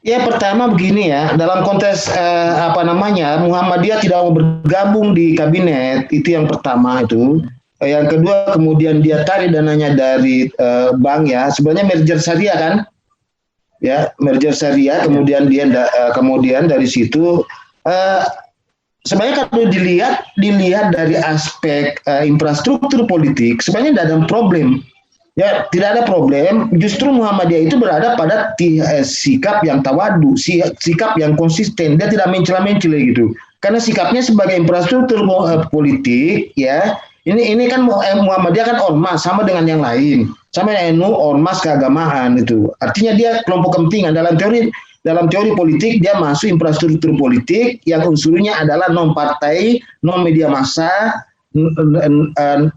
Ya pertama begini ya, dalam konteks apa namanya Muhammadiyah tidak mau bergabung di kabinet itu yang pertama itu. Yang kedua kemudian dia tarik dananya dari bank ya, sebenarnya merger syariah kan, ya merger syariah. Ya. Kemudian dari situ uh, sebenarnya kalau dilihat dari aspek infrastruktur politik sebenarnya tidak ada problem. Ya, tidak ada problem. Justru Muhammadiyah itu berada pada sikap yang tawadu, sikap yang konsisten. Dia tidak mencela-mencela gitu. Karena sikapnya sebagai infrastruktur politik, ya. Ini kan Muhammadiyah kan ormas sama dengan yang lain. Sama dengan NU ormas keagamaan itu. Artinya dia kelompok kepentingan dalam teori politik dia masuk infrastruktur politik yang unsurnya adalah non partai, non media massa,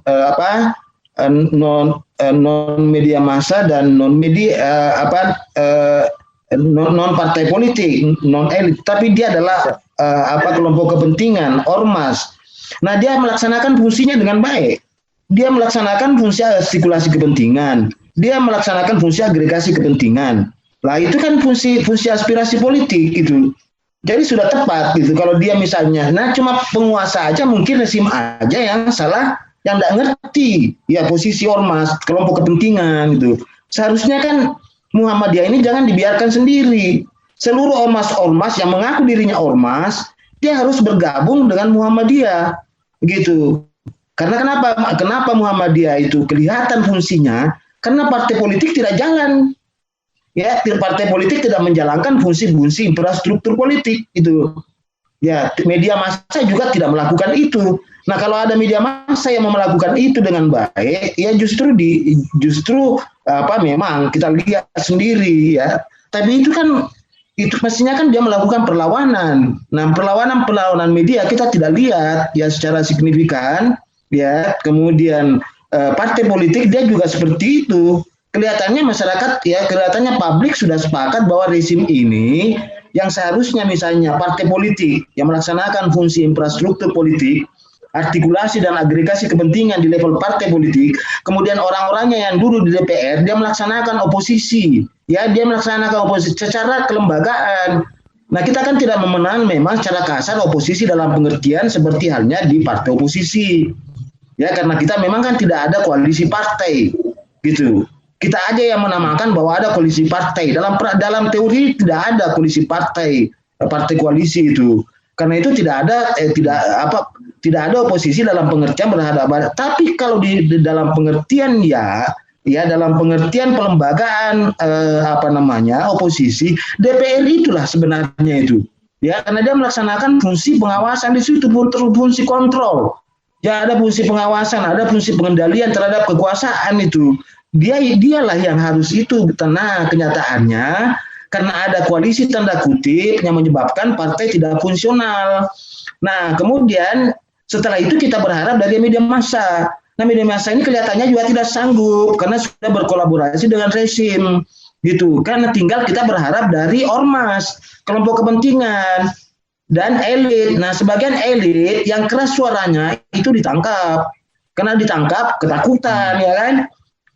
apa non media massa dan non media non partai politik, non elit, tapi dia adalah kelompok kepentingan ormas. Nah, dia melaksanakan fungsinya dengan baik. Dia melaksanakan fungsi artikulasi kepentingan. Dia melaksanakan fungsi agregasi kepentingan. Lah itu kan fungsi aspirasi politik itu. Jadi sudah tepat gitu. Kalau dia misalnya, nah cuma penguasa aja mungkin rezim aja yang salah, yang tidak ngerti ya posisi ormas, kelompok kepentingan gitu. Seharusnya kan Muhammadiyah ini jangan dibiarkan sendiri. Seluruh ormas-ormas yang mengaku dirinya ormas, dia harus bergabung dengan Muhammadiyah gitu. Karena kenapa Muhammadiyah itu kelihatan fungsinya? Karena partai politik tidak jalan. Ya, partai politik tidak menjalankan fungsi-fungsi infrastruktur politik itu. Ya, media massa juga tidak melakukan itu. Nah, kalau ada media massa yang melakukan itu dengan baik, ya justru memang kita lihat sendiri ya. Tapi itu mestinya kan dia melakukan perlawanan. Nah, perlawanan media kita tidak lihat ya secara signifikan ya. Kemudian partai politik dia juga seperti itu. Kelihatannya masyarakat ya, kelihatannya publik sudah sepakat bahwa rezim ini yang seharusnya misalnya partai politik yang melaksanakan fungsi infrastruktur politik, artikulasi dan agregasi kepentingan di level partai politik, kemudian orang-orangnya yang dulu di DPR dia melaksanakan oposisi, ya dia melaksanakan oposisi secara kelembagaan. Nah, kita kan tidak memenang memang secara kasar oposisi dalam pengertian seperti halnya di partai oposisi. Ya, karena kita memang kan tidak ada koalisi partai gitu. Kita aja yang menamakan bahwa ada koalisi partai. Dalam teori tidak ada koalisi partai koalisi itu. Karena itu tidak ada oposisi dalam pengertian berhadapan. Tapi kalau di dalam pengertian dalam pengertian pelembagaan oposisi, DPR itulah sebenarnya itu. Ya, karena dia melaksanakan fungsi pengawasan di situ, fungsi kontrol. Ya, ada fungsi pengawasan, ada fungsi pengendalian terhadap kekuasaan itu. Dialah yang harus itu. Karena kenyataannya karena ada koalisi tanda kutip yang menyebabkan partai tidak fungsional. Nah, kemudian setelah itu kita berharap dari media massa. Nah, media massa ini kelihatannya juga tidak sanggup karena sudah berkolaborasi dengan rezim gitu. Karena tinggal kita berharap dari ormas, kelompok kepentingan dan elit. Nah, sebagian elit yang keras suaranya itu ditangkap. Karena ditangkap ketakutan ya kan.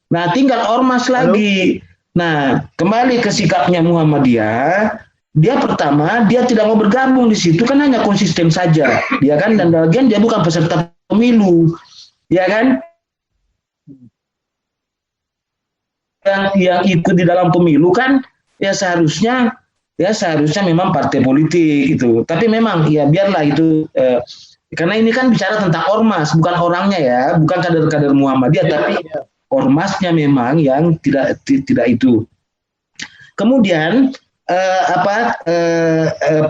Nah, tinggal ormas lagi. Nah, kembali ke sikapnya Muhammadiyah, dia pertama dia tidak mau bergabung di situ kan hanya konsisten saja, ya kan, dan bagian dia bukan peserta pemilu, ya kan, yang ikut di dalam pemilu kan ya seharusnya memang partai politik itu. Tapi memang ya biarlah itu karena ini kan bicara tentang ormas, bukan orangnya ya, bukan kader-kader Muhammadiyah, tapi ormasnya memang yang tidak itu. Kemudian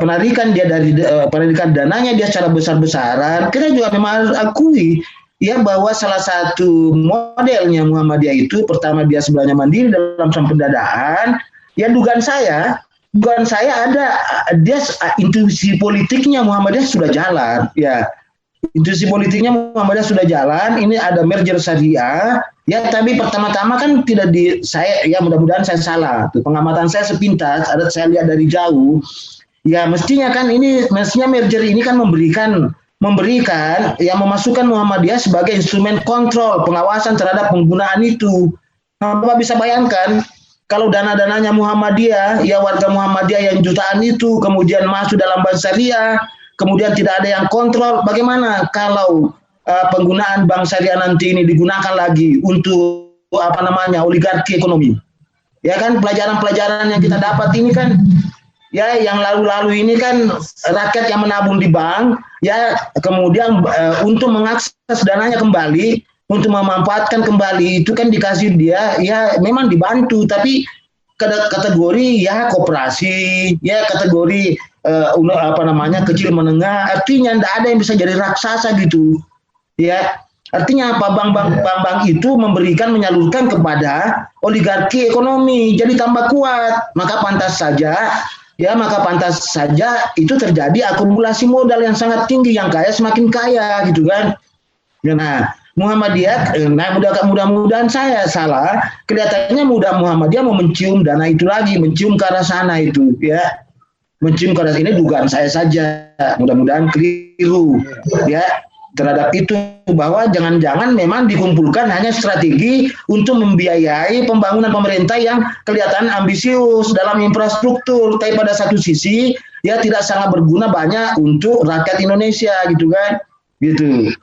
penarikan dananya dia secara besar-besaran. Kita juga memang harus akui ya bahwa salah satu modelnya Muhammadiyah itu pertama dia sebelahnya mandiri dalam pendanaan. Ya dugaan saya ada dia intuisi politiknya Muhammadiyah sudah jalan ya. Intuisi politiknya Muhammadiyah sudah jalan. Ini ada merger syariah. Ya, tapi pertama-tama kan mudah-mudahan saya salah. Tuh, pengamatan saya sepintas, saya lihat dari jauh. Ya, mestinya merger ini kan memberikan yang memasukkan Muhammadiyah sebagai instrumen kontrol pengawasan terhadap penggunaan itu. Nah, Bapak bisa bayangkan kalau dana-dananya Muhammadiyah, ya warga Muhammadiyah yang jutaan itu kemudian masuk dalam bank syariah, kemudian tidak ada yang kontrol, bagaimana kalau penggunaan bank syariah nanti ini digunakan lagi untuk oligarki ekonomi? Ya kan, pelajaran-pelajaran yang kita dapat ini kan, ya yang lalu-lalu ini kan rakyat yang menabung di bank, ya kemudian untuk mengakses dananya kembali, untuk memanfaatkan kembali itu kan dikasih dia, ya memang dibantu, tapi kategori ya koperasi, ya kategori kecil menengah, artinya tidak ada yang bisa jadi raksasa gitu, ya. Artinya apa? Bank-bank itu menyalurkan kepada oligarki ekonomi, jadi tambah kuat, maka pantas saja itu terjadi akumulasi modal yang sangat tinggi, yang kaya semakin kaya gitu kan. Nah, Muhammadiyah, mudah-mudahan saya salah, kelihatannya Muhammadiyah mau mencium dana itu lagi, mencium ke arah sana itu, ya, mencium ke arah ini, dugaan saya saja, mudah-mudahan keliru, ya, terhadap itu, bahwa jangan-jangan memang dikumpulkan hanya strategi untuk membiayai pembangunan pemerintah yang kelihatan ambisius dalam infrastruktur, tapi pada satu sisi ya tidak sangat berguna banyak untuk rakyat Indonesia gitu kan, gitu.